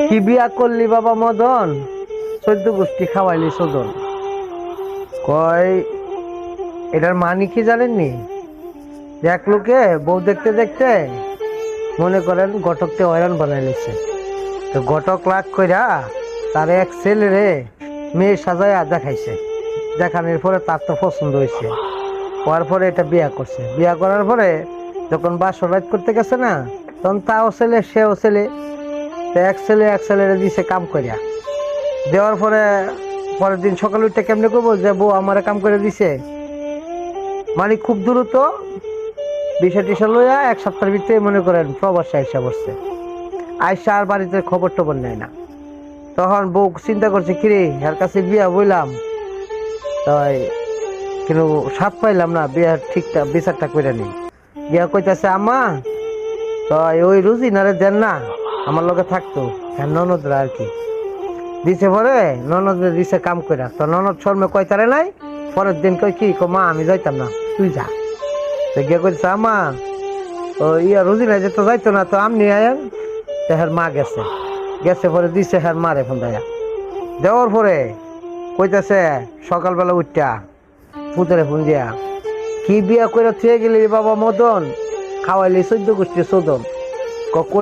কি বিয়া করলি বাবা মদন, 14 গোষ্ঠী খাওয়াইলি সদন। কয় এটার মানে কি জানেননি? এক লোকে বউ দেখতে দেখতে মনে করেন ঘটককে হয়রান বানাই নিছে। তো ঘটক লাগ কইরা তার এক ছেলেরে মেয়ে সাজায়া দেখাইছে। দেখানোর পরে তার তো পছন্দ হয়েছে, হওয়ার পরে এটা বিয়া করছে। বিয়া করার পরে যখন বাসর রাত করতে গেছে না, তখন তাও ছেলে সেও ছেলে, এক ছেলেরে দিছে কাম করিয়া। দেওয়ার পরে পরের দিন সকালে উঠে কেমনে করবো যে বউ আমারে কাম করে দিছে, মানে খুব দ্রুত বিষয় টিসা লইয়া 1 সপ্তাহের ভিতরে মনে করেন প্রবাসে আইসা বসছে। আইসা আর বাড়িতে খবর টবর নেয় না। তখন বউ চিন্তা করছে কিরে এর কাছে বিয়া বইলাম, তাই কিন্তু সাপ পাইলাম না, বিয়ার ঠিকঠাক বিচারটা করে নেই। বিয়া কইতাছে আম্মা তাই ওই রুজিনারে দেন না, আমার লগে থাকতো ননদরা আর কি দিছে। পরে ননদের দিছে কাম কইরা, তো ননদ শর্মে কইতারে নাই। পরের দিন কই কি মা আমি যাইতাম না, তুই যা। তো গিয়ে কইছে আম্মা ও ইয়া রুজিনা যেতে যাইতো না, তো আমনি আয়েন। তো হের মা গেছে, পরে দিছে হের মারে ফোন দেয়া। দেওয়ার পরে কইতাছে সকালবেলা উঠটা পুতরে ফোন দিয়া, কি বিয়া কইরা থুয়ে গেলি বাবা মদন, খাওয়াইলি 14 গোষ্ঠী সদন।